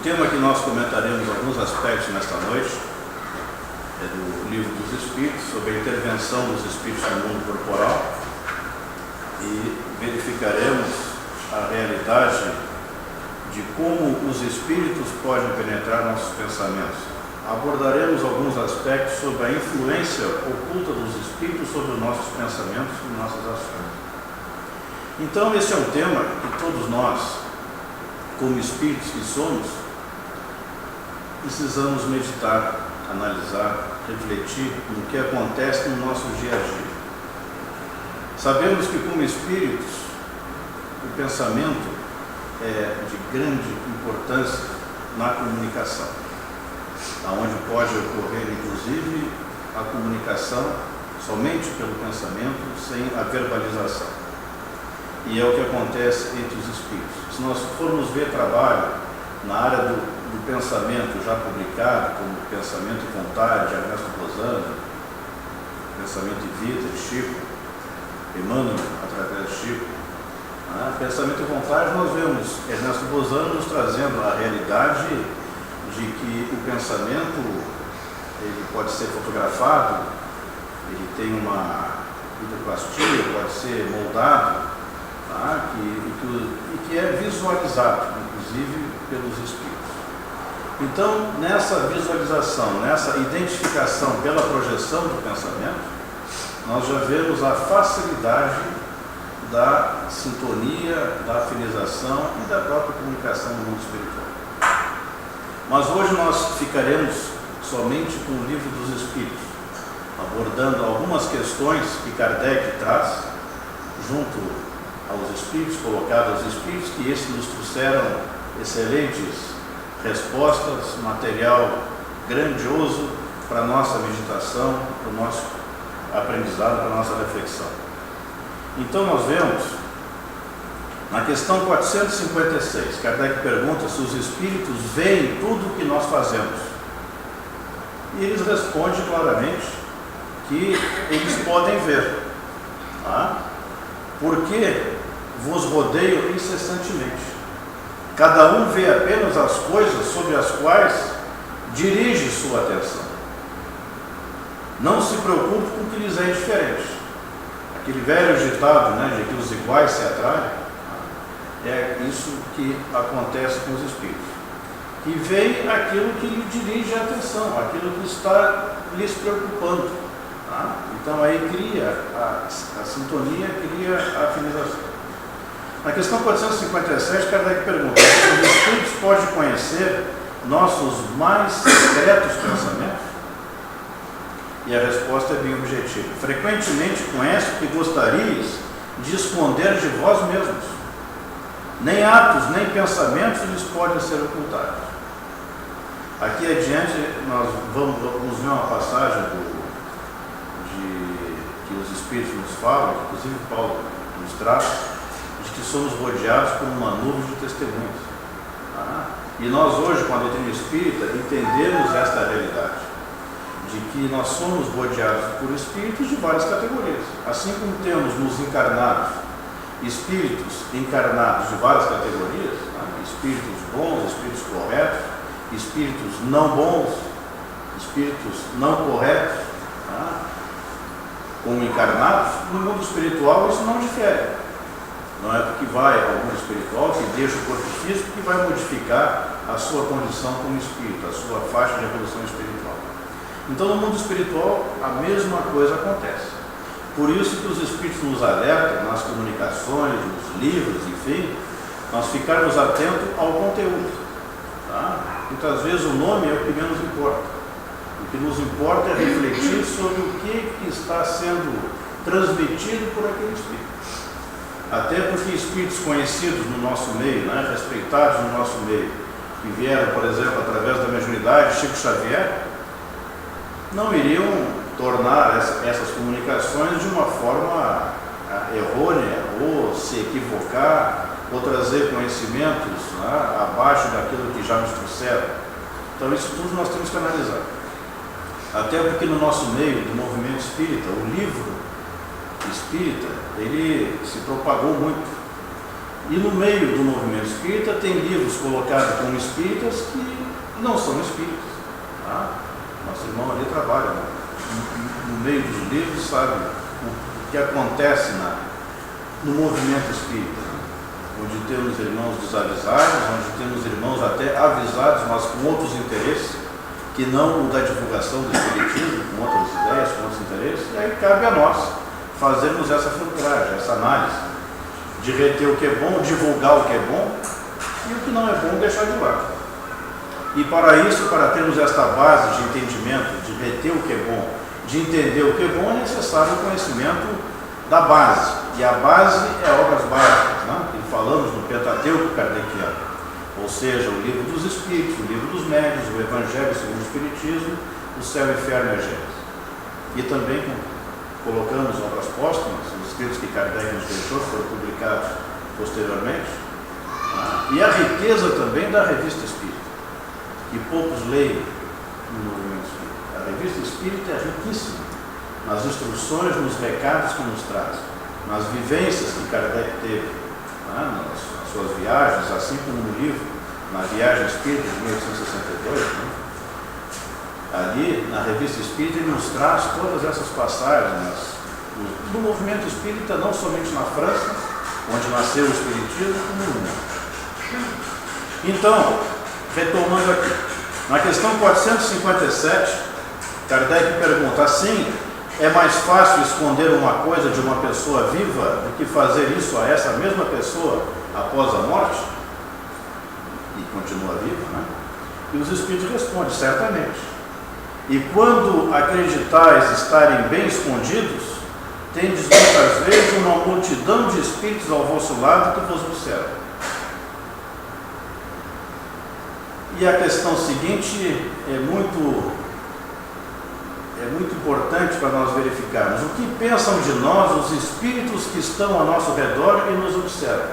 tema que nós comentaremos alguns aspectos nesta noite é do Livro dos Espíritos, sobre a intervenção dos espíritos no mundo corporal, e verificaremos a realidade de como os espíritos podem penetrar nossos pensamentos. Abordaremos alguns aspectos sobre a influência oculta dos espíritos sobre os nossos pensamentos e nossas ações. Então, esse é um tema que todos nós, como espíritos que somos, precisamos meditar, analisar, refletir no que acontece no nosso dia a dia. Sabemos que, como espíritos, o pensamento é de grande importância na comunicação, aonde pode ocorrer, inclusive, a comunicação somente pelo pensamento, sem a verbalização. E é o que acontece entre os espíritos. Se nós formos ver trabalho na área do pensamento já publicado, como Pensamento e Vontade, de Ernesto Bozano, Pensamento e Vida, de Chico, Emmanuel, através de Chico, Pensamento e Vontade, nós vemos Ernesto Bozano nos trazendo a realidade de que o pensamento ele pode ser fotografado, ele tem uma videoplastia, pode ser moldado, e que é visualizado, inclusive, pelos espíritos. Então, nessa visualização, nessa identificação pela projeção do pensamento, nós já vemos a facilidade da sintonia, da afinização e da própria comunicação no mundo espiritual. Mas hoje nós ficaremos somente com o Livro dos Espíritos, abordando algumas questões que Kardec traz junto aos Espíritos, colocado aos Espíritos, que esses nos trouxeram excelentes respostas, material grandioso para a nossa meditação, para o nosso aprendizado, para a nossa reflexão. Então nós vemos, na questão 456, Kardec pergunta se os Espíritos veem tudo o que nós fazemos. E eles respondem claramente que eles podem ver. Porque vos rodeiam incessantemente. Cada um vê apenas as coisas sobre as quais dirige sua atenção. Não se preocupe com o que lhes é indiferente. Aquele velho ditado, de que os iguais se atraem, é isso que acontece com os espíritos. Que veem aquilo que lhe dirige a atenção, aquilo que está lhes preocupando. Então aí cria a sintonia, cria a afinização. Na questão 457, Kardec pergunta: os espíritos podem conhecer nossos mais secretos pensamentos? E a resposta é bem objetiva. Frequentemente conhece o que gostarias de esconder de vós mesmos. Nem atos, nem pensamentos lhes podem ser ocultados. Aqui adiante nós vamos ver uma passagem que os Espíritos nos falam, que inclusive Paulo nos traz, de que somos rodeados por uma nuvem de testemunhas. E nós hoje, com a doutrina espírita, entendemos esta realidade, de que nós somos rodeados por espíritos de várias categorias. Assim como temos nos encarnados espíritos encarnados de várias categorias, espíritos bons, espíritos corretos, espíritos não bons, espíritos não corretos, como encarnados, no mundo espiritual isso não difere. Não é porque vai ao mundo espiritual, que deixa o corpo físico, que vai modificar a sua condição como espírito, a sua faixa de evolução espiritual. Então, no mundo espiritual, a mesma coisa acontece. Por isso que os espíritos nos alertam nas comunicações, nos livros, enfim, nós ficarmos atentos ao conteúdo. Muitas vezes o nome é o que menos importa. O que nos importa é refletir sobre o que está sendo transmitido por aquele espírito. Até porque espíritos conhecidos no nosso meio, respeitados no nosso meio, que vieram, por exemplo, através da mediunidade, Chico Xavier, não iriam tornar essas comunicações de uma forma errônea, ou se equivocar, ou trazer conhecimentos abaixo daquilo que já nos trouxeram. Então isso tudo nós temos que analisar. Até porque no nosso meio do movimento espírita, o livro espírita, ele se propagou muito. E no meio do movimento espírita tem livros colocados como espíritas que não são espíritas. Tá? Nosso irmão ali trabalha no meio dos livros, sabe o que acontece no movimento espírita, onde temos irmãos desavisados, onde temos irmãos até avisados, mas com outros interesses, que não o da divulgação do espiritismo, com outras ideias, com outros interesses, e aí cabe a nós fazermos essa filtragem, essa análise, de reter o que é bom, divulgar o que é bom, e o que não é bom deixar de lado. E para isso, para termos esta base de entendimento, de reter o que é bom, de entender o que é bom, é necessário o conhecimento da base. E a base é obras básicas, né? Que falamos no Pentateuco kardeciano, ou seja, o livro dos Espíritos, o livro dos Médiuns, o Evangelho segundo o Espiritismo, o Céu, o Inferno e a Gênesis. E também colocamos obras póstumas, os escritos que Kardec nos deixou, foram publicados posteriormente, né? E a riqueza também da Revista Espírita, que poucos leem no movimento espírita. A Revista Espírita é riquíssima nas instruções, nos recados que nos traz, nas vivências que Kardec teve, né, nas suas viagens, assim como no livro, na Viagem Espírita de 1862, né, ali na Revista Espírita ele nos traz todas essas passagens do movimento espírita, não somente na França, onde nasceu o Espiritismo, como no mundo. Então, retomando aqui, na questão 457, Kardec pergunta: assim, é mais fácil esconder uma coisa de uma pessoa viva do que fazer isso a essa mesma pessoa após a morte? E continua viva, né? E os Espíritos respondem: certamente. E quando acreditais estarem bem escondidos, tendes muitas vezes uma multidão de Espíritos ao vosso lado que vos observam. E a questão seguinte é muito importante para nós verificarmos. O que pensam de nós os espíritos que estão ao nosso redor e nos observam?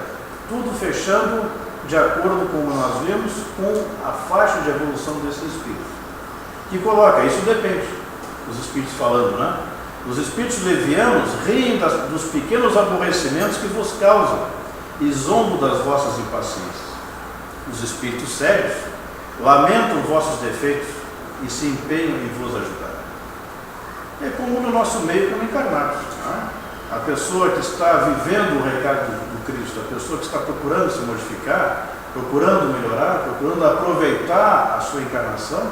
Tudo fechando de acordo com o que nós vimos com a faixa de evolução desses espíritos. Que coloca, isso depende, os espíritos falando, né? Os espíritos levianos riem dos pequenos aborrecimentos que vos causam e zombam das vossas impaciências. Os espíritos sérios lamentam vossos defeitos e se empenham em vos ajudar. É como no nosso meio como encarnados. Né? A pessoa que está vivendo o recado do Cristo, a pessoa que está procurando se modificar, procurando melhorar, procurando aproveitar a sua encarnação,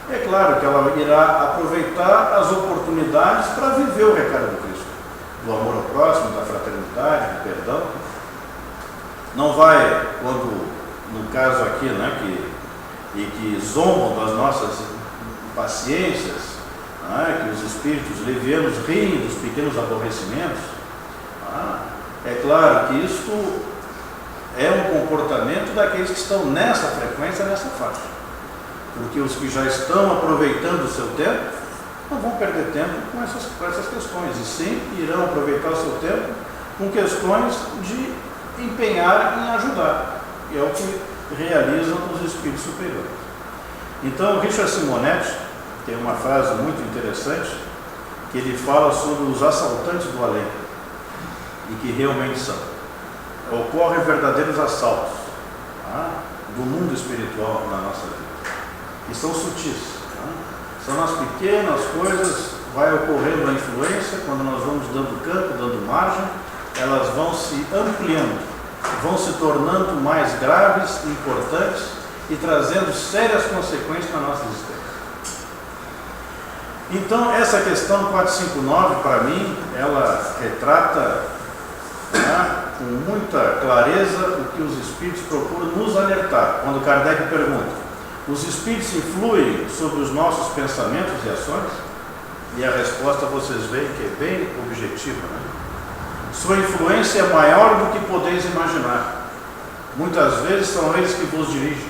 é claro que ela irá aproveitar as oportunidades para viver o recado do Cristo, do amor ao próximo, da fraternidade, do perdão. Não vai, quando, no caso aqui, né, que zombam das nossas impaciências, né, que os espíritos levianos riem dos pequenos aborrecimentos, é claro que isto é um comportamento daqueles que estão nessa frequência, nessa faixa. Porque os que já estão aproveitando o seu tempo não vão perder tempo com essas questões, e sim irão aproveitar o seu tempo com questões de empenhar em ajudar, e é o que realizam os espíritos superiores. Então, Richard Simonetti tem uma frase muito interessante, que ele fala sobre os assaltantes do além, e que realmente são. Ocorrem verdadeiros assaltos do mundo espiritual na nossa vida. E são sutis. São nas pequenas coisas, vai ocorrendo a influência, quando nós vamos dando campo, dando margem, elas vão se ampliando, vão se tornando mais graves, importantes e trazendo sérias consequências na nossa existência. Então, essa questão 459, para mim, ela retrata com muita clareza o que os Espíritos procuram nos alertar. Quando Kardec pergunta: os Espíritos influem sobre os nossos pensamentos e ações? E a resposta vocês veem que é bem objetiva, né? Sua influência é maior do que podeis imaginar. Muitas vezes são eles que vos dirigem.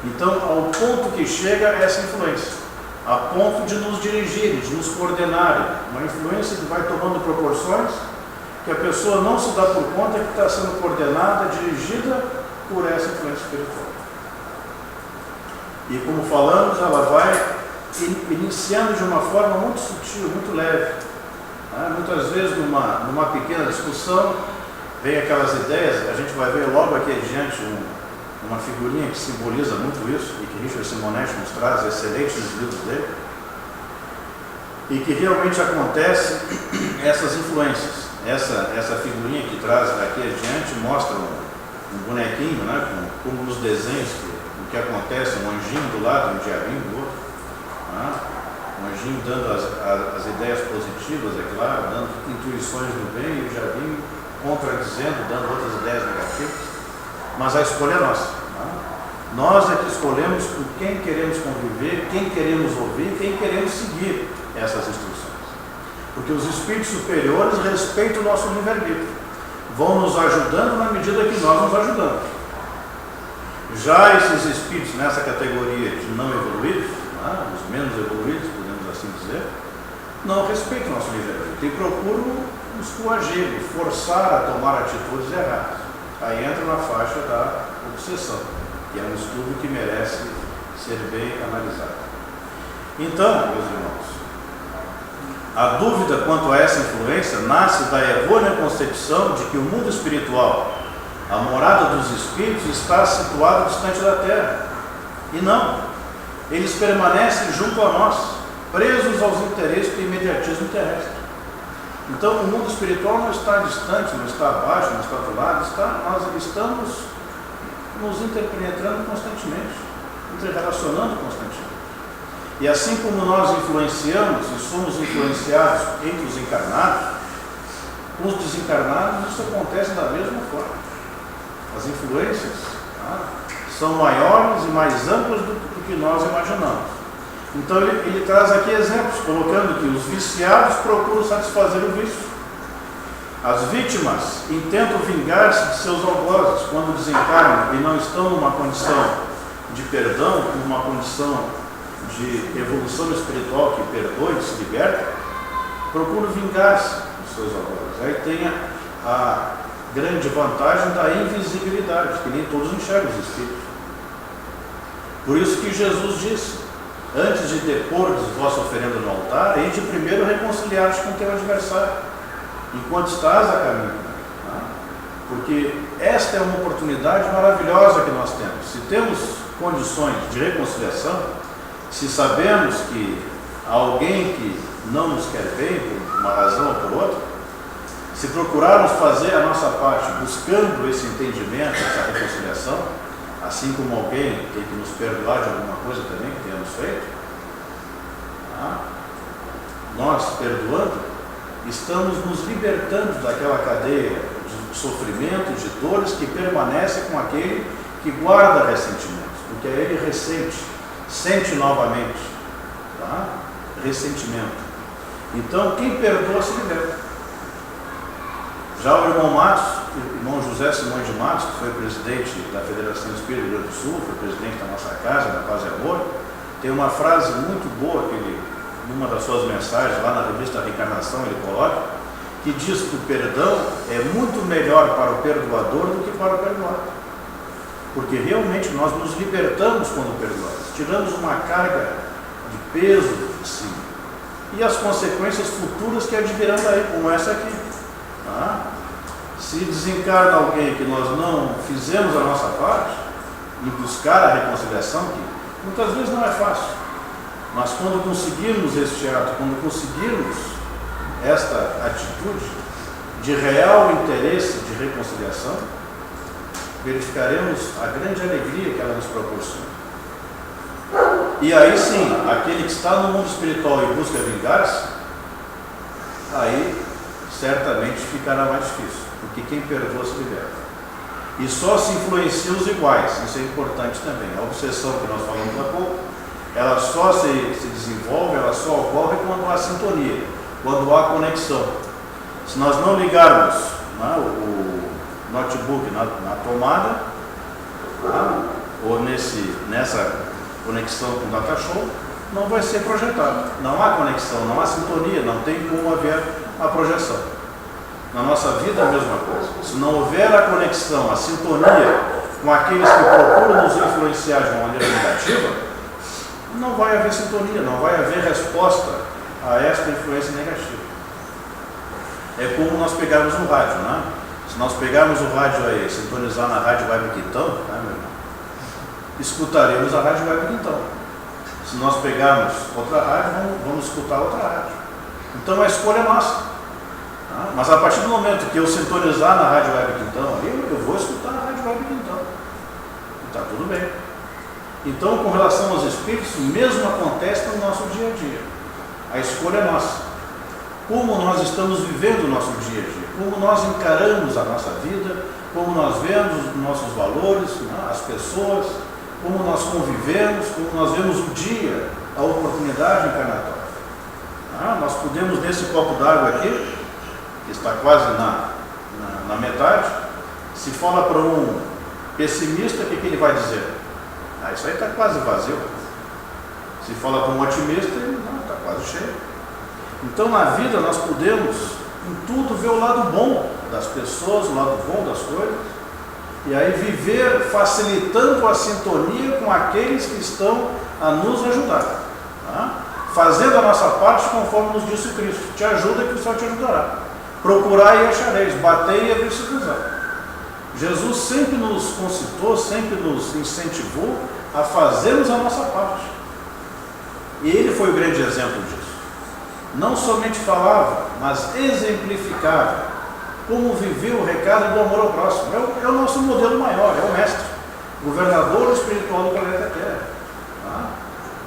Então, ao ponto que chega essa influência, a ponto de nos dirigirem, de nos coordenarem, uma influência que vai tomando proporções que a pessoa não se dá por conta que está sendo coordenada, dirigida por essa influência espiritual. E como falamos, ela vai iniciando de uma forma muito sutil, muito leve. Muitas vezes numa pequena discussão, vem aquelas ideias, a gente vai ver logo aqui adiante uma figurinha que simboliza muito isso, e que Richard Simonetti nos traz, excelente nos livros dele, e que realmente acontece essas influências. Essa figurinha que traz aqui adiante mostra um bonequinho, né, como nos desenhos, o que acontece, um anjinho do lado, um diabinho do outro, né, um anjinho dando as ideias positivas, é claro, dando intuições do bem, e o diabinho contradizendo, dando outras ideias negativas, mas a escolha é nossa. Né? Nós é que escolhemos com quem queremos conviver, quem queremos ouvir, quem queremos seguir essas instruções. Porque os espíritos superiores respeitam o nosso livre-arbítrio, vão nos ajudando na medida que nós nos ajudamos. Já esses espíritos nessa categoria de não evoluídos, né, os menos evoluídos, podemos assim dizer, não respeitam o nosso livre-arbítrio e procuram nos coagir, forçar a tomar atitudes erradas. Aí entra na faixa da obsessão, que é um estudo que merece ser bem analisado. Então, meus irmãos, a dúvida quanto a essa influência nasce da errônea concepção de que o mundo espiritual, a morada dos espíritos, está situado distante da Terra. E não, eles permanecem junto a nós, presos aos interesses do imediatismo terrestre. Então, o mundo espiritual não está distante, não está abaixo, não está do lado, nós estamos nos interpenetrando constantemente, interrelacionando constantemente. E assim como nós influenciamos e somos influenciados entre os encarnados, com os desencarnados isso acontece da mesma forma. As influências são maiores e mais amplas do que nós imaginamos. Então ele traz aqui exemplos, colocando que os viciados procuram satisfazer o vício. As vítimas intentam vingar-se de seus algozes quando desencarnam e não estão numa condição de perdão, numa condição de evolução espiritual que perdoe, que se liberta, procuram vingar-se dos seus algozes. Aí tem a grande vantagem da invisibilidade, que nem todos enxergam os espíritos. Por isso que Jesus disse: antes de depordes vossa oferenda no altar, ide primeiro reconciliar-vos com teu adversário, enquanto estás a caminho. Porque esta é uma oportunidade maravilhosa que nós temos. Se temos condições de reconciliação, se sabemos que há alguém que não nos quer bem, por uma razão ou por outra, se procurarmos fazer a nossa parte, buscando esse entendimento, essa reconciliação, assim como alguém tem que nos perdoar de alguma coisa também que tenhamos feito, nós, perdoando, estamos nos libertando daquela cadeia de sofrimento, de dores que permanece com aquele que guarda ressentimentos, porque aí ele ressente, sente novamente, ressentimento. Então, quem perdoa se liberta. Já o irmão Matos, o irmão José Simões de Matos, que foi presidente da Federação Espírita do Rio Grande do Sul, foi presidente da nossa casa, da Paz e Amor, tem uma frase muito boa que ele, numa das suas mensagens, lá na revista Reencarnação, ele coloca, que diz que o perdão é muito melhor para o perdoador do que para o perdoado. Porque realmente nós nos libertamos quando perdoamos, tiramos uma carga de peso de cima. E as consequências futuras que advirão daí, como essa aqui. Se desencarna alguém que nós não fizemos a nossa parte, e buscar a reconciliação, que muitas vezes não é fácil, mas quando conseguirmos este ato, quando conseguirmos esta atitude de real interesse de reconciliação, verificaremos a grande alegria que ela nos proporciona. E aí sim, aquele que está no mundo espiritual e busca vingar-se, aí certamente ficará mais difícil, porque quem perdoa se liberta. E só se influenciam os iguais, isso é importante também. A obsessão que nós falamos há pouco, ela só se desenvolve, ela só ocorre quando há sintonia, quando há conexão. Se nós não ligarmos o notebook na tomada, ou nessa conexão com o data show, não vai ser projetado. Não há conexão, não há sintonia, não tem como haver a projeção. Na nossa vida a mesma coisa. Se não houver a conexão, a sintonia com aqueles que procuram nos influenciar de uma maneira negativa, não vai haver sintonia, não vai haver resposta a esta influência negativa. É como nós pegarmos um rádio, né? Se Se nós pegarmos o rádio aí, sintonizar na Rádio Web Quintão, né, meu irmão? Escutaremos a Rádio Web Quintão. Se nós pegarmos outra rádio, vamos escutar outra rádio. Então a escolha é nossa. Tá? Mas a partir do momento que eu sintonizar na Rádio Web Quintão, eu vou escutar a Rádio Web Quintão. Está tudo bem. Então, com relação aos espíritos, o mesmo acontece no nosso dia a dia. A escolha é nossa. Como nós estamos vivendo o nosso dia a dia, como nós encaramos a nossa vida, como nós vemos os nossos valores, né, as pessoas, como nós convivemos, como nós vemos o dia, a oportunidade encarnatória. Nós podemos, nesse copo d'água aqui, que está quase na metade, se fala para um pessimista, o que ele vai dizer? Isso aí está quase vazio. Se fala para um otimista, ele está quase cheio. Então, na vida, nós podemos, em tudo, ver o lado bom das pessoas, o lado bom das coisas, e aí viver facilitando a sintonia com aqueles que estão a nos ajudar. Tá? Fazendo a nossa parte conforme nos disse Cristo. Te ajuda que o Senhor te ajudará. Procurai e achareis, batei e abrir-se-vos-á. Jesus sempre nos concitou, sempre nos incentivou a fazermos a nossa parte. E ele foi o grande exemplo disso. Não somente falava, mas exemplificava como viveu o recado do amor ao próximo. É o nosso modelo maior, é o mestre, governador espiritual do planeta Terra. Tá?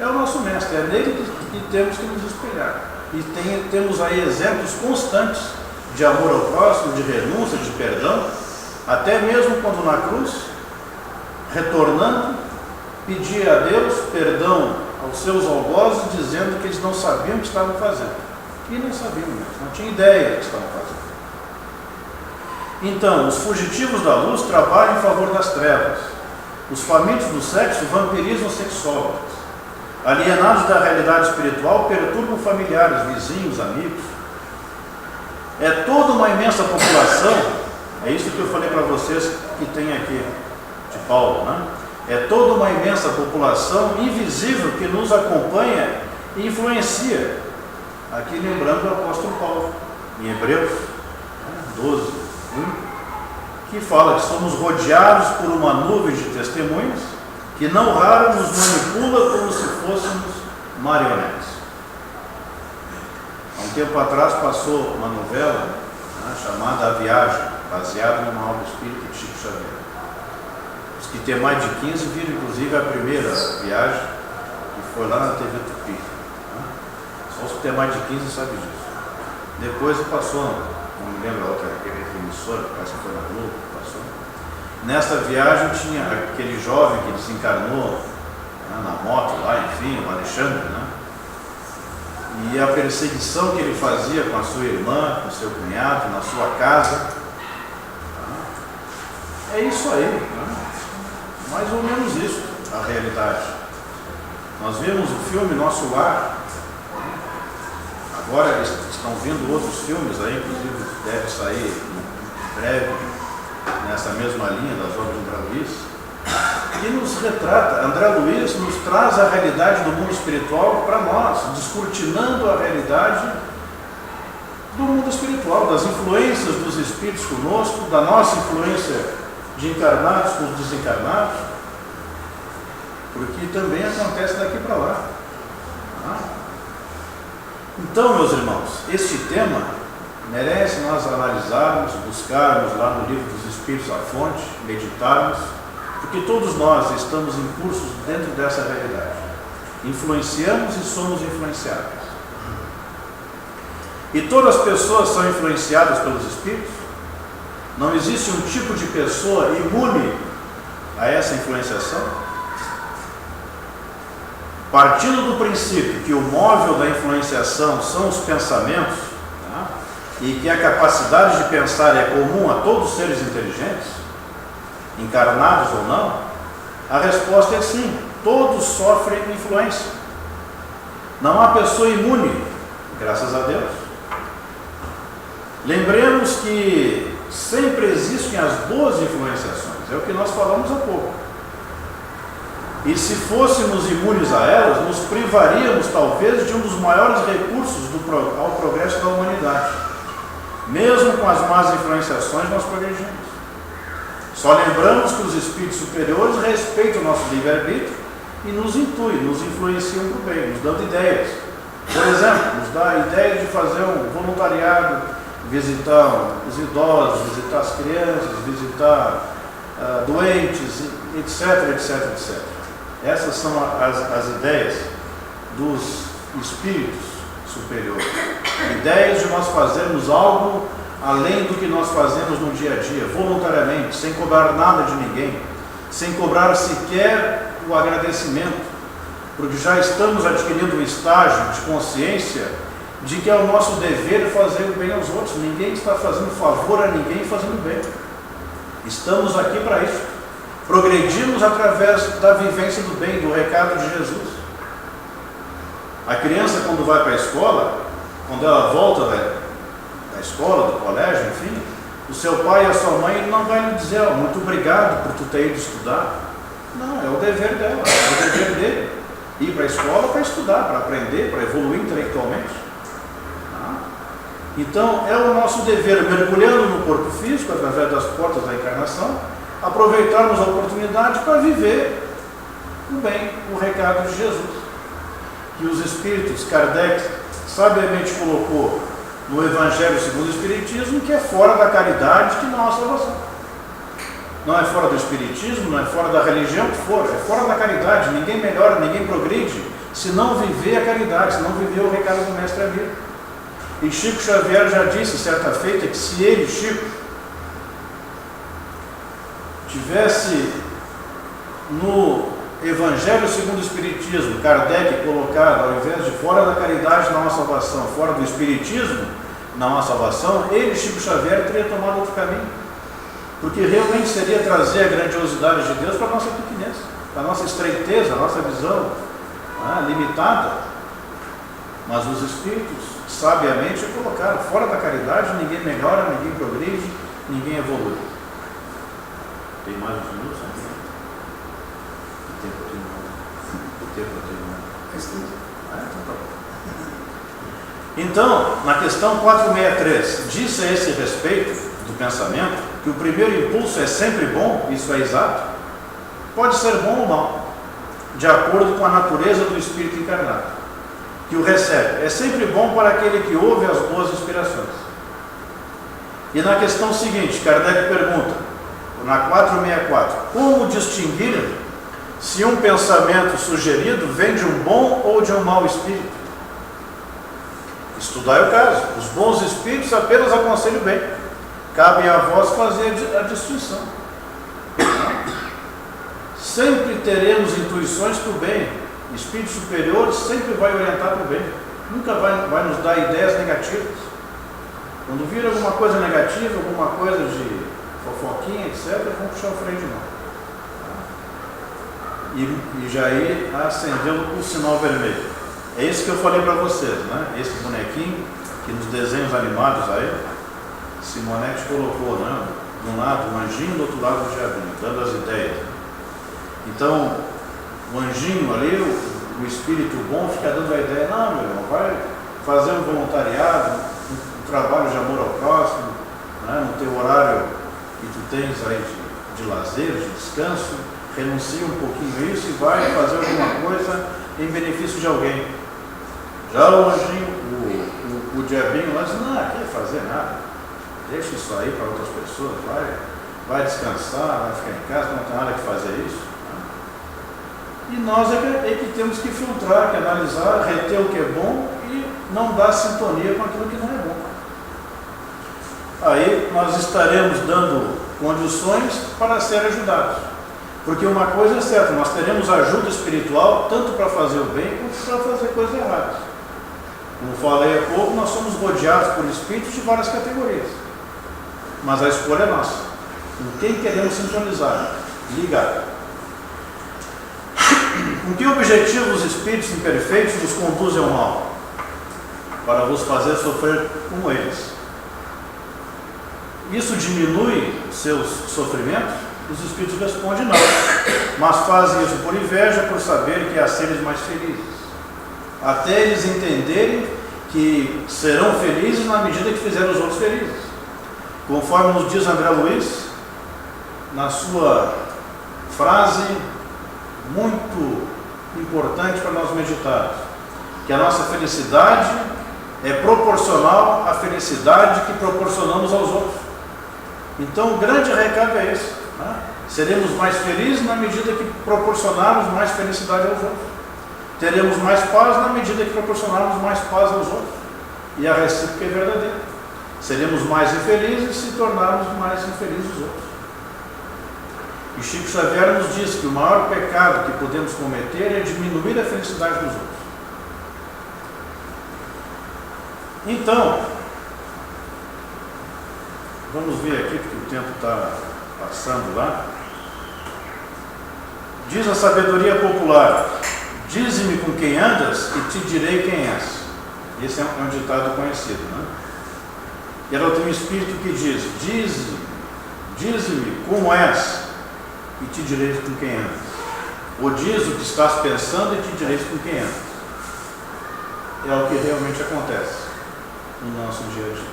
É o nosso mestre, é nele que temos que nos espelhar. E temos aí exemplos constantes de amor ao próximo, de renúncia, de perdão, até mesmo quando na cruz, retornando, pedia a Deus perdão aos seus algozes, dizendo que eles não sabiam o que estavam fazendo. E não sabiam mesmo, não tinham ideia do que estavam fazendo. Então, os fugitivos da luz trabalham em favor das trevas. Os famintos do sexo vampirizam os sexólogos. Alienados da realidade espiritual, perturbam familiares, vizinhos, amigos. É toda uma imensa população, é isso que eu falei para vocês que tem aqui, de Paulo, né? É toda uma imensa população invisível que nos acompanha e influencia. Aqui lembrando o apóstolo Paulo, em Hebreus 12, 1, que fala que somos rodeados por uma nuvem de testemunhas que não raro nos manipula como se fôssemos marionetes. Há um tempo atrás passou uma novela, né, chamada A Viagem, baseada numa obra espírita de Chico Xavier. Os que têm mais de 15 viram inclusive a primeira viagem, que foi lá na TV Tupi. Né? Só os que têm mais de 15 sabem disso. Depois passou, não me lembro a outra emissora, parece que foi na Globo, passou. Nesta viagem tinha aquele jovem que desencarnou, né, na moto lá, enfim, o Alexandre, né? E a perseguição que ele fazia com a sua irmã, com o seu cunhado, na sua casa. É isso aí, né? Mais ou menos isso, a realidade. Nós vimos o filme Nosso Lar. Agora estão vindo outros filmes aí, inclusive deve sair em breve, nessa mesma linha das obras de André Luiz, que nos retrata. André Luiz nos traz a realidade do mundo espiritual para nós, descortinando a realidade do mundo espiritual, das influências dos espíritos conosco, da nossa influência de encarnados com os desencarnados, porque também acontece daqui para lá. Então, meus irmãos, este tema merece nós analisarmos, buscarmos lá no Livro dos Espíritos a fonte, meditarmos, porque todos nós estamos incursos dentro dessa realidade. Influenciamos e somos influenciados. E todas as pessoas são influenciadas pelos Espíritos? Não existe um tipo de pessoa imune a essa influenciação? Partindo do princípio que o móvel da influenciação são os pensamentos, tá? E que a capacidade de pensar é comum a todos os seres inteligentes, encarnados ou não, a resposta é sim, todos sofrem influência. Não há pessoa imune, graças a Deus. Lembremos que sempre existem as boas influenciações, é o que nós falamos há pouco. E se fôssemos imunes a elas, nos privaríamos talvez de um dos maiores recursos ao progresso da humanidade. Mesmo com as más influenciações, nós progredimos. Só lembramos que os espíritos superiores respeitam o nosso livre-arbítrio e nos intuem, nos influenciam para o bem, nos dando ideias. Por exemplo, nos dá a ideia de fazer um voluntariado, visitar os idosos, visitar as crianças, visitar doentes, etc, etc, etc. Essas são as ideias dos espíritos superiores. Ideias de nós fazermos algo além do que nós fazemos no dia a dia, voluntariamente, sem cobrar nada de ninguém, sem cobrar sequer o agradecimento, porque já estamos adquirindo um estágio de consciência de que é o nosso dever fazer o bem aos outros. Ninguém está fazendo favor a ninguém fazendo bem. Estamos aqui para isso. Progredimos através da vivência do bem, do recado de Jesus. A criança, quando vai para a escola, quando ela volta da escola, do colégio, enfim, o seu pai e a sua mãe não vai lhe dizer: muito obrigado por tu ter ido estudar. Não, é o dever dela, é o dever dele. Ir para a escola para estudar, para aprender, para evoluir intelectualmente. Então, é o nosso dever, mergulhando no corpo físico, através das portas da encarnação, aproveitarmos a oportunidade para viver o bem, o recado de Jesus. Que os Espíritos, Kardec, sabiamente colocou no Evangelho segundo o Espiritismo, que é fora da caridade, que não há salvação. Não é fora do Espiritismo, não é fora da religião, que for, é fora da caridade. Ninguém melhora, ninguém progride, se não viver a caridade, se não viver o recado do Mestre Amigo. E Chico Xavier já disse certa feita que se ele, Chico, tivesse no Evangelho segundo o Espiritismo, Kardec colocado, ao invés de fora da caridade não há salvação, fora do Espiritismo não há salvação, ele, Chico Xavier, teria tomado outro caminho. Porque realmente seria trazer a grandiosidade de Deus para a nossa pequenez, para a nossa estreiteza, a nossa visão limitada. Mas os Espíritos sabiamente colocaram: fora da caridade ninguém melhora, ninguém progride, ninguém evolui. Tem mais uns minutos? Que tempo eu tenho? Então, na questão 463, disse a esse respeito do pensamento que o primeiro impulso é sempre bom, isso é exato, pode ser bom ou mal, de acordo com a natureza do espírito encarnado que o recebe. É sempre bom para aquele que ouve as boas inspirações. E na questão seguinte, Kardec pergunta, na 464, como distinguir se um pensamento sugerido vem de um bom ou de um mau espírito? Estudai o caso. Os bons espíritos apenas aconselham bem. Cabe a vós fazer a distinção. Sempre teremos intuições para o bem. Espírito superior sempre vai orientar para o bem. Nunca vai nos dar ideias negativas. Quando vir alguma coisa negativa, alguma coisa de fofoquinha, etc., vamos puxar o freio de mão. E já aí acendeu o sinal vermelho. É isso que eu falei para vocês, né? Esse bonequinho, que nos desenhos animados aí, Simonetti colocou, né? De um lado o anjinho, do outro lado o diabinho, dando as ideias. Então, o anjinho ali, o espírito bom, fica dando a ideia: não, meu irmão, vai fazer um voluntariado, um trabalho de amor ao próximo, né? No teu horário que tu tens aí de lazer, de descanso, renuncia um pouquinho a isso e vai fazer alguma coisa em benefício de alguém. Já o anjinho, o diabinho lá diz: não, não quer fazer nada, deixa isso aí para outras pessoas, vai descansar, vai ficar em casa, não tem nada que fazer isso. E nós é que temos que filtrar, que analisar, reter o que é bom e não dar sintonia com aquilo que não é bom. Aí nós estaremos dando condições para ser ajudados. Porque uma coisa é certa, nós teremos ajuda espiritual tanto para fazer o bem quanto para fazer coisas erradas. Como falei há pouco, nós somos rodeados por espíritos de várias categorias. Mas a escolha é nossa. Com quem queremos sintonizar? Ligar. Com que objetivo os espíritos imperfeitos nos conduzem ao mal? Para vos fazer sofrer como eles. Isso diminui seus sofrimentos? Os espíritos respondem: não. Mas fazem isso por inveja, por saber que há seres mais felizes. Até eles entenderem que serão felizes na medida que fizeram os outros felizes. Conforme nos diz André Luiz, na sua frase muito importante para nós meditarmos, que a nossa felicidade é proporcional à felicidade que proporcionamos aos outros. Então o grande recado é esse, né? Seremos mais felizes na medida que proporcionarmos mais felicidade aos outros. Teremos mais paz na medida que proporcionarmos mais paz aos outros. E a recíproca é verdadeira. Seremos mais infelizes se tornarmos mais infelizes os outros. E Chico Xavier nos diz que o maior pecado que podemos cometer é diminuir a felicidade dos outros. Então, vamos ver aqui, porque o tempo está passando lá. Diz a sabedoria popular: dize-me com quem andas e te direi quem és. Esse é um ditado conhecido, né? E ela tem um espírito que diz: dize-me como és e te direi com quem andas. Ou diz o que estás pensando e te direi com quem andas. É o que realmente acontece no nosso dia a dia.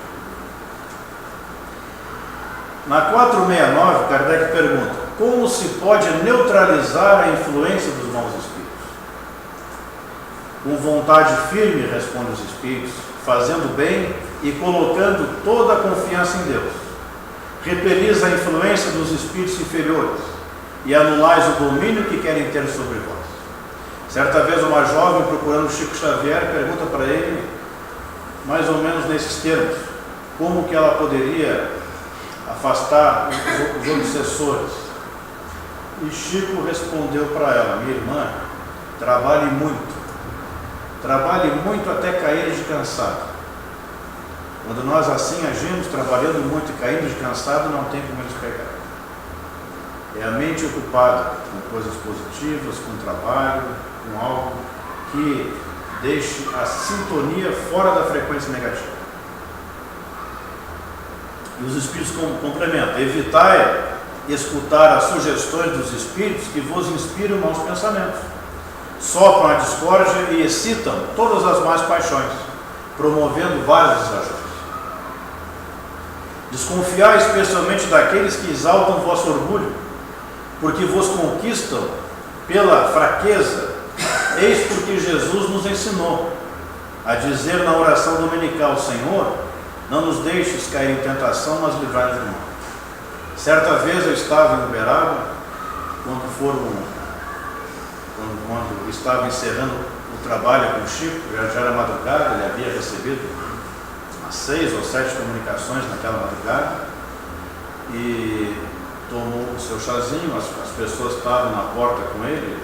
Na 469, Kardec pergunta: como se pode neutralizar a influência dos maus espíritos? Com vontade firme, respondem os espíritos, fazendo bem e colocando toda a confiança em Deus. Repelis a influência dos espíritos inferiores e anulais o domínio que querem ter sobre vós. Certa vez uma jovem, procurando Chico Xavier, pergunta para ele, mais ou menos nesses termos, como que ela poderia afastar os obsessores. E Chico respondeu para ela: minha irmã, trabalhe muito até cair de cansado. Quando nós assim agimos, trabalhando muito e caindo de cansado, não tem como eles pegar. É a mente ocupada com coisas positivas, com trabalho, com algo que deixe a sintonia fora da frequência negativa. E os espíritos complementam: evitai escutar as sugestões dos espíritos que vos inspiram maus pensamentos, sopram a discórdia e excitam todas as más paixões, promovendo várias exageros. Desconfiai especialmente daqueles que exaltam vosso orgulho, porque vos conquistam pela fraqueza. Eis porque Jesus nos ensinou a dizer na oração dominical: Senhor, não nos deixes cair em tentação, mas livrai-nos do mal. Certa vez eu estava em Uberaba, quando estava encerrando o trabalho com o Chico, já era madrugada, ele havia recebido umas 6 ou 7 comunicações naquela madrugada, e tomou o seu chazinho. As pessoas estavam na porta com ele,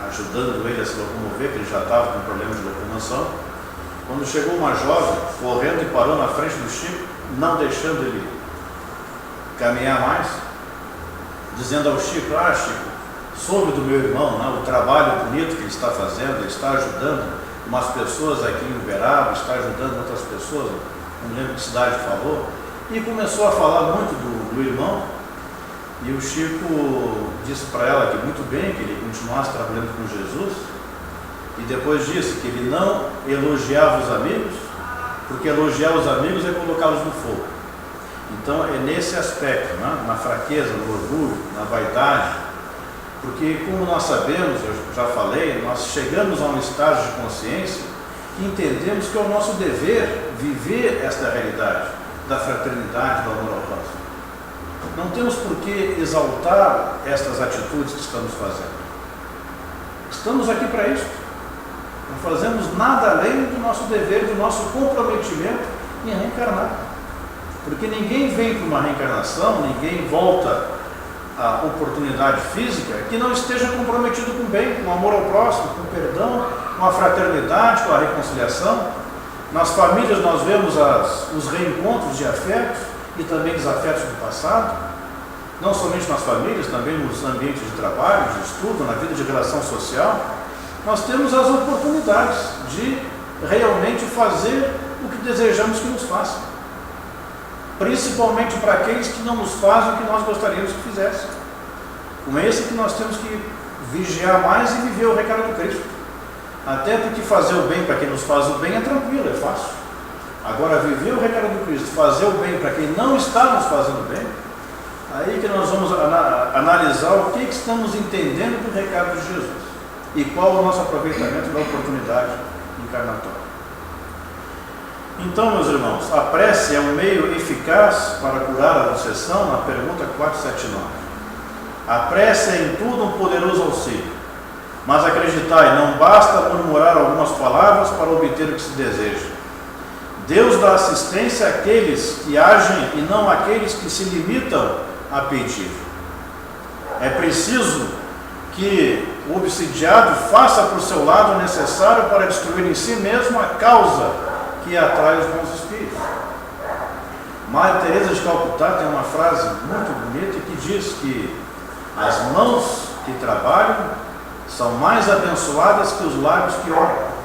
ajudando ele a se locomover, que ele já estava com problemas de locomoção, quando chegou uma jovem, correndo e parou na frente do Chico, não deixando ele caminhar mais, dizendo ao Chico: Chico, soube do meu irmão, né, o trabalho bonito que ele está fazendo, ele está ajudando umas pessoas aqui em Uberaba, está ajudando outras pessoas, não lembro que cidade falou, e começou a falar muito do irmão. E o Chico disse para ela que muito bem, que ele continuasse trabalhando com Jesus, e depois disse que ele não elogiava os amigos, porque elogiar os amigos é colocá-los no fogo. Então é nesse aspecto, né? Na fraqueza, no orgulho, na vaidade, porque como nós sabemos, eu já falei, nós chegamos a um estágio de consciência que entendemos que é o nosso dever viver esta realidade da fraternidade, do amor ao próximo. Não temos por que exaltar estas atitudes que estamos fazendo. Estamos aqui para isso. Não fazemos nada além do nosso dever, do nosso comprometimento em reencarnar. Porque ninguém vem para uma reencarnação, ninguém volta à oportunidade física que não esteja comprometido com o bem, com o amor ao próximo, com o perdão, com a fraternidade, com a reconciliação. Nas famílias nós vemos os reencontros de afetos e também desafetos do passado, não somente nas famílias, também nos ambientes de trabalho, de estudo, na vida de relação social. Nós temos as oportunidades de realmente fazer o que desejamos que nos façam, principalmente para aqueles que não nos fazem o que nós gostaríamos que fizessem. Com esse que nós temos que vigiar mais e viver o recado do Cristo. Até porque fazer o bem para quem nos faz o bem é tranquilo, é fácil. Agora, viver o recado do Cristo, fazer o bem para quem não está nos fazendo bem, aí que nós vamos analisar o que estamos entendendo do recado de Jesus e qual o nosso aproveitamento da oportunidade encarnatória. Então, meus irmãos, a prece é um meio eficaz para curar a obsessão? Na pergunta 479. A prece é em tudo um poderoso auxílio, mas acreditai, não basta murmurar algumas palavras para obter o que se deseja. Deus dá assistência àqueles que agem e não àqueles que se limitam a pedir. É preciso que o obsidiado faça por seu lado o necessário para destruir em si mesmo a causa que atrai os bons espíritos. Maria Teresa de Calcutá tem uma frase muito bonita que diz que as mãos que trabalham são mais abençoadas que os lábios que oram.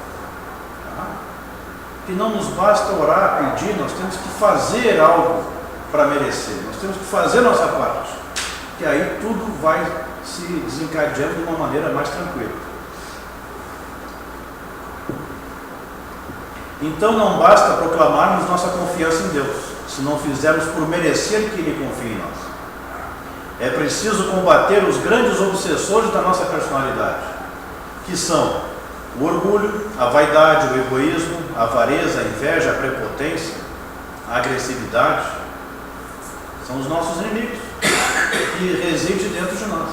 Que não nos basta orar, pedir, nós temos que fazer algo para merecer, nós temos que fazer a nossa parte, que aí tudo vai se desencadeando de uma maneira mais tranquila. Então não basta proclamarmos nossa confiança em Deus, se não fizermos por merecer que Ele confie em nós. É preciso combater os grandes obsessores da nossa personalidade, que são o orgulho, a vaidade, o egoísmo, a avareza, a inveja, a prepotência, a agressividade. São os nossos inimigos que residem dentro de nós.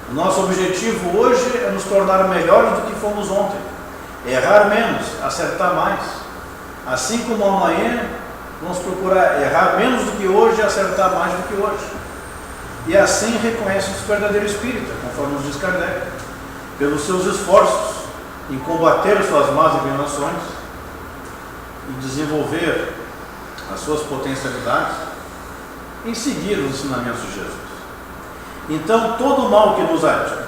O nosso objetivo hoje é nos tornar melhores do que fomos ontem. Errar menos, acertar mais. Assim como amanhã vamos procurar errar menos do que hoje e acertar mais do que hoje. E assim reconhece-se o verdadeiro espírita, conforme nos diz Kardec, pelos seus esforços em combater suas más inclinações e desenvolver as suas potencialidades, em seguir os ensinamentos de Jesus. Então, todo o mal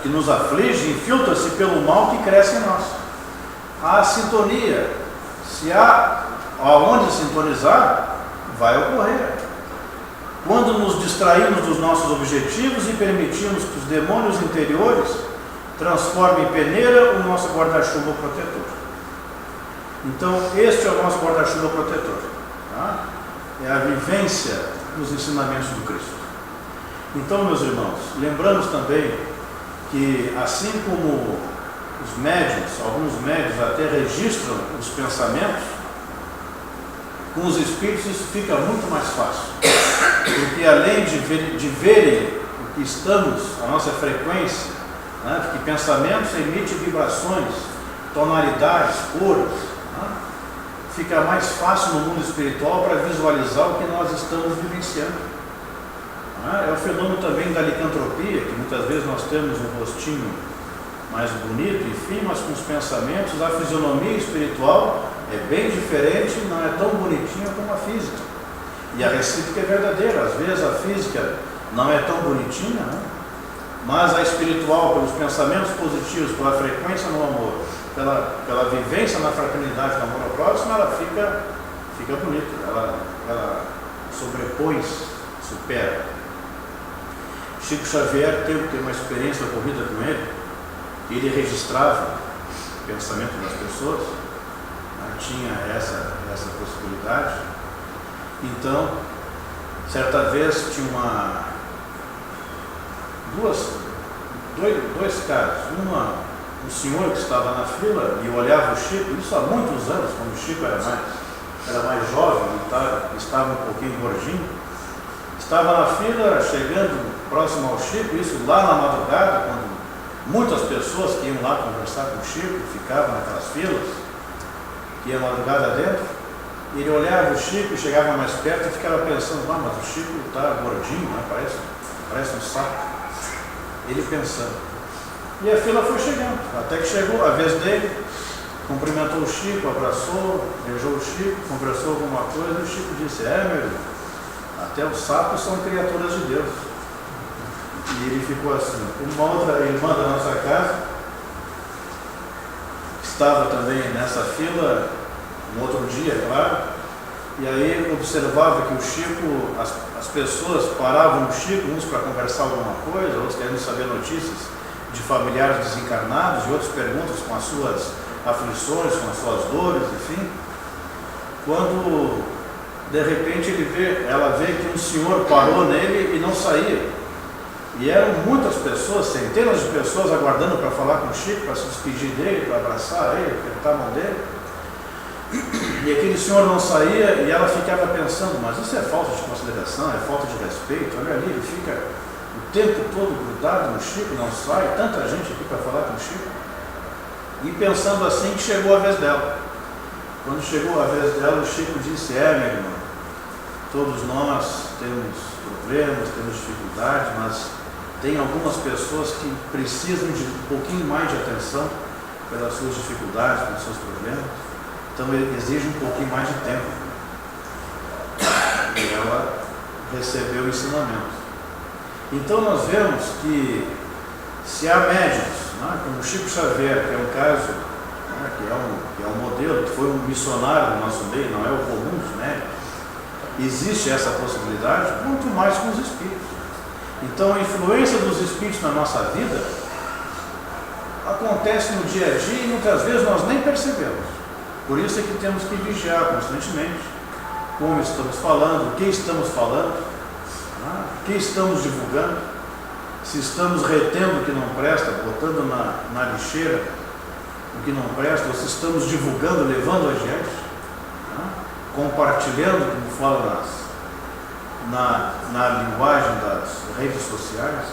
que nos aflige infiltra-se pelo mal que cresce em nós. Há sintonia. Se há aonde sintonizar, vai ocorrer. Quando nos distraímos dos nossos objetivos e permitimos que os demônios interiores transformem em peneira o nosso guarda-chuva protetor. Então, este é o nosso guarda-chuva protetor. Tá? É a vivência dos ensinamentos do Cristo. Então, meus irmãos, lembramos também que, assim como os médiuns, alguns médiuns até registram os pensamentos, com os espíritos isso fica muito mais fácil, porque além de verem o que estamos, a nossa frequência, né, porque pensamentos emitem vibrações, tonalidades, cores, né, fica mais fácil no mundo espiritual para visualizar o que nós estamos vivenciando. É o fenômeno também da licantropia, que muitas vezes nós temos um rostinho mais bonito, enfim, mas com os pensamentos, a fisionomia espiritual é bem diferente, não é tão bonitinha como a física. E a recíproca é verdadeira, às vezes a física não é tão bonitinha, né? Mas a espiritual, pelos pensamentos positivos, pela frequência no amor, pela vivência na fraternidade, no amor ao próximo, ela fica bonita, ela sobrepõe, supera. Chico Xavier teve uma experiência ocorrida com ele registrava o pensamento das pessoas, né? Tinha essa possibilidade. Então, certa vez tinha dois casos. Um senhor que estava na fila e olhava o Chico, isso há muitos anos, quando o Chico era mais jovem e estava um pouquinho gordinho. Estava na fila, chegando próximo ao Chico, isso lá na madrugada, quando muitas pessoas que iam lá conversar com o Chico, ficavam naquelas filas, que ia madrugada dentro, ele olhava o Chico, chegava mais perto e ficava pensando, mas o Chico está gordinho, né? Parece um saco. Ele pensando. E a fila foi chegando, até que chegou a vez dele, cumprimentou o Chico, abraçou, beijou o Chico, conversou alguma coisa, e o Chico disse, meu irmão, até os sapos são criaturas de Deus. E ele ficou assim. Uma outra irmã da nossa casa estava também nessa fila, um outro dia, claro, e aí observava que o Chico, as pessoas paravam o Chico, uns para conversar alguma coisa, outros querendo saber notícias de familiares desencarnados, e outros perguntas com as suas aflições, com as suas dores, enfim. quando de repente ela vê que um senhor parou nele e não saía. E eram muitas pessoas, centenas de pessoas aguardando para falar com o Chico, para se despedir dele, para abraçar ele, apertar a mão dele. E aquele senhor não saía e ela ficava pensando, mas isso é falta de consideração, é falta de respeito. Olha ali, ele fica o tempo todo grudado no Chico, não sai, tanta gente aqui para falar com o Chico. E pensando assim, que chegou a vez dela. Quando chegou a vez dela, o Chico disse: minha irmã, todos nós temos problemas, temos dificuldades, mas tem algumas pessoas que precisam de um pouquinho mais de atenção pelas suas dificuldades, pelos seus problemas. Então exige um pouquinho mais de tempo. E ela recebeu o ensinamento. Então nós vemos que se há médiuns, como o Chico Xavier, que é um caso, que é um modelo, que foi um missionário no nosso meio, não é o comum dos médiuns, existe essa possibilidade, muito mais com os espíritos. Então a influência dos espíritos na nossa vida acontece no dia a dia e muitas vezes nós nem percebemos. Por isso é que temos que vigiar constantemente como estamos falando, o que estamos falando, o que estamos divulgando, se estamos retendo o que não presta, botando na lixeira o que não presta, ou se estamos divulgando, levando adiante, compartilhando, como fala na linguagem das redes sociais.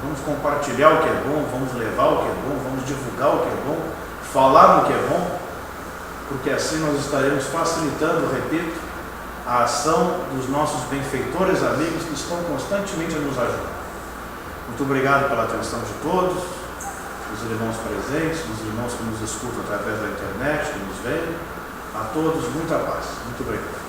Vamos compartilhar o que é bom, vamos levar o que é bom, vamos divulgar o que é bom, falar no que é bom, porque assim nós estaremos facilitando, repito, a ação dos nossos benfeitores amigos que estão constantemente a nos ajudar. Muito obrigado pela atenção de todos, dos irmãos presentes, dos irmãos que nos escutam através da internet, que nos veem. A todos, muita paz. Muito obrigado.